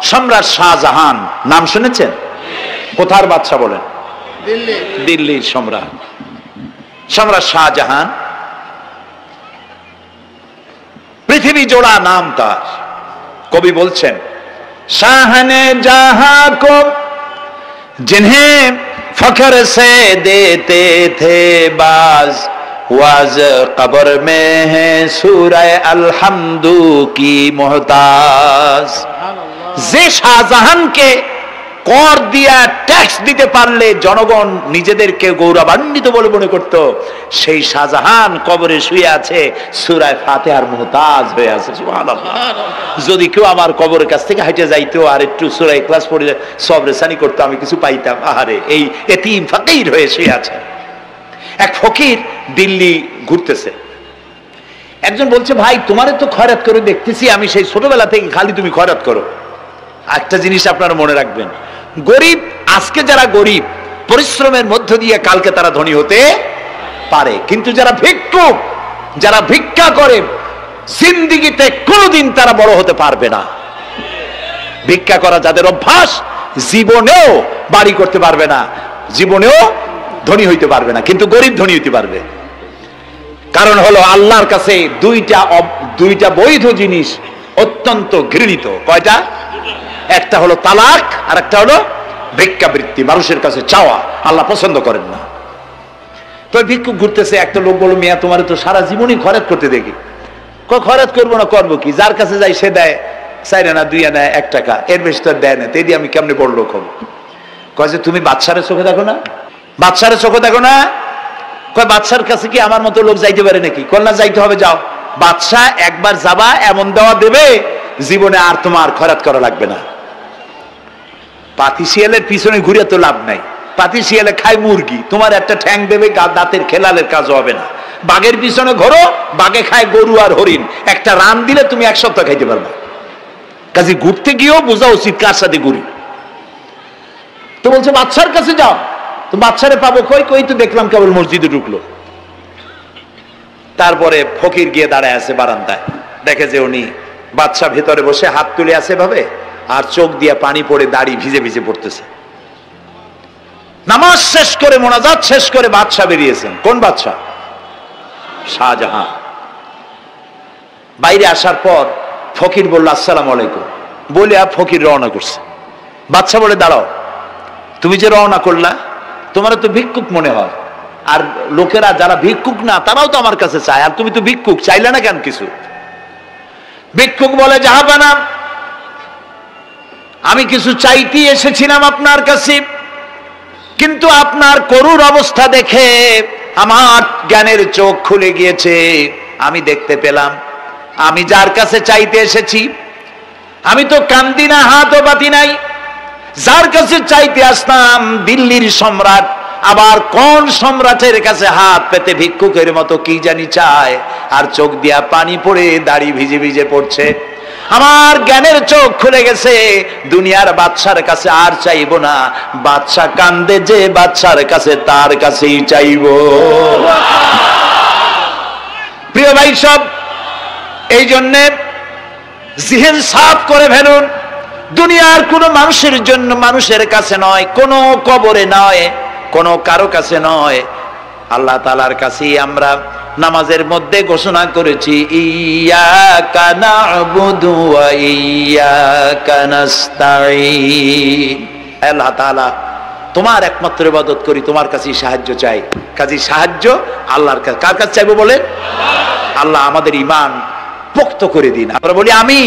সম্রাট শাহজাহান নাম শুনেছেন? কোথার বাদশা বলেন? দিল্লির সম্রাট শাহজাহান। পৃথিবী জোড়া নাম তার। কবি বলছেন, শাহনে জাহাं को जिन्हें फख्र से देते थे बाज वाज कब्र में है सूरह अलहम्दु की मोहताज। যে শাহজাহানকে কর দিয়া ট্যাক্স দিতে পারলে জনগণ নিজেদেরকে গৌরবান্বিত বলে মনে করত, সেই শাহজাহান কবরে শুয়ে আছে, সূরা ফাতিহার মুহতাজ হয়ে আছে। সুবহানাল্লাহ। যদি কেউ আমার কবরের কাছ থেকে হেঁটে যাইতো আর একটু সূরা ইখলাস পড়ে সবরেসানি করতো, আমি কিছু পাইতাম। আহারে, এই এতিম ফকির হয়ে শুয়ে আছে। এক ফকির দিল্লি ঘুরতেছে। একজন বলছে, ভাই তোমারে তো খয়রাত করে দেখতেছি আমি সেই ছোটবেলা থেকে, খালি তুমি খয়রাত করো। একটা জিনিস আপনারা মনে রাখবেন, গরিব, আজকে যারা গরিব পরিশ্রমের মধ্য দিয়ে কালকে তারা ধনী হতে পারে, কিন্তু যারা ভিক্ষুক, যারা ভিক্ষা করে, জিন্দেগিতে কোনোদিন তারা বড় হতে পারবে না। ভিক্ষা করা যাদের অভ্যাস, জীবনেও বাড়ি করতে পারবে না, জীবনেও ধনী হইতে পারবে না, কিন্তু গরিব ধনী হইতে পারবে। কারণ হলো আল্লাহর কাছে দুইটা বৈধ জিনিস অত্যন্ত ঘৃণিত। কয়টা? একটা হলো তালাক, আর একটা হলো ভিক্ষাবৃত্তি, মানুষের কাছে চাওয়া। আল্লাহ পছন্দ করেন না। তো ভিক্ষুক ঘুরতেছে, একটা লোক বলল, মিয়া তোমার তো সারা জীবনই খরচ করতে দেখি। খরচ করবো না, করবো কি? যার কাছে যাই সে দেয় 4 আনা 2 আনা 1 টাকা, এর বেশি তো দেয় না। তেদি আমি কেমনে বড় লোক হবো? কয় যে তুমি বাদশারে চোখে দেখো না, বাদশারে চোখে দেখো না। কয় বাদশার কাছে কি আমার মতো লোক যাইতে পারে নাকি? কল না, যাইতে হবে, যাও। বাদশা একবার যাবা, এমন দেওয়া দেবে জীবনে আর তোমার খরচ করা লাগবে না। পাতি শিয়ালের পিছনে ঘুরে তো লাভ নাই। পাতি শিয়ালে খায় মুরগি, তোমার একটা ঠ্যাং দেবে, দাঁতের খেলালের কাজ হবে না। বাঘের পিছনে ঘোরো, বাঘে খায় গরু আর হরিণ, একটা রান দিলে তুমি 1 সপ্তাহ খাইতে পারবে। কাজে ঘুরতে গিয়েও বোঝা উচিত কার সাথে ঘুরি। তো বলছে বাদশার কাছে যাও। তো বাদশারে পাবো কই? কই তো দেখলাম কেবল মসজিদে ঢুকলো। তারপরে ফকির গিয়ে দাঁড়ায় আছে বারান্দায়, দেখে যে উনি বাদশা ভেতরে বসে হাত তুলে আছে ভাবে, আর চোখ দিয়ে পানি পড়ে দাড়ি ভিজে ভিজে পড়তেছে। নামাজ শেষ করে, মোনাজাত শেষ করে বাদশা বেরিয়েছেন। কোন বাদশা? শাহজাহান। বাইরে আসার পর ফকির বলল, আসসালামু আলাইকুম বলে ফকির রওনা করছে। বাদশা বলে, দাঁড়াও, তুমি যে রওনা করলা, তোমার তো ভিক্ষুক মনে হয়, আর লোকেরা যারা ভিক্ষুক না তারাও তো আমার কাছে চায়, আর তুমি তো ভিক্ষুক, চাইলে না কেন কিছু? ভিক্ষুক বলে, জাহাপানা, আমি কিছু চাইতে এসেছিলাম আপনার কাছে, কিন্তু আপনার করুণ অবস্থা দেখে আমার জ্ঞানের চোখ খুলে গিয়েছে। আমি দেখতে পেলাম আমি যার কাছে চাইতে এসেছি, আমি তো কান্দি না, হাতও পাতি নাই। যার কাছে চাইতে আসতাম দিল্লির সম্রাট, আবার কোন সম্রাটের কাছে হাত পেতে ভিক্ষুকের মতো কি জানি চায়, আর চোখ দিয়া পানি পড়ে দাড়ি ভিজে ভিজে পড়ছে। আমার জ্ঞানের চোখ খুলে গেছে, দুনিয়ার বাদশার কাছে আর চাইবো না। বাদশা কান্দে যে বাদশার কাছে, তার কাছেই চাইবো। প্রিয় ভাই সব, এই জন্যে জিহ্ন সাফ করে ফেলুন। দুনিয়ার কোন মানুষের জন্য, মানুষের কাছে নয়, কোন কবরে নয়, কোন কারো কাছে নয়, আল্লাহ তাআলার কাছেই আমরা নামাজের মধ্যে ঘোষণা করেছি, ইয়াকা না'বুদু ওয়া ইয়াকা নাস্তাঈন। আল্লাহ তাআলা, তোমার একমাত্র ইবাদত করি, তোমার কাছেই সাহায্য চাই। কাজী সাহায্য আল্লাহর কাছে। কার কাছে চাইবো বলে? আল্লাহ আমাদের ঈমান পোক্ত করে দিন। আমরা বলি আমি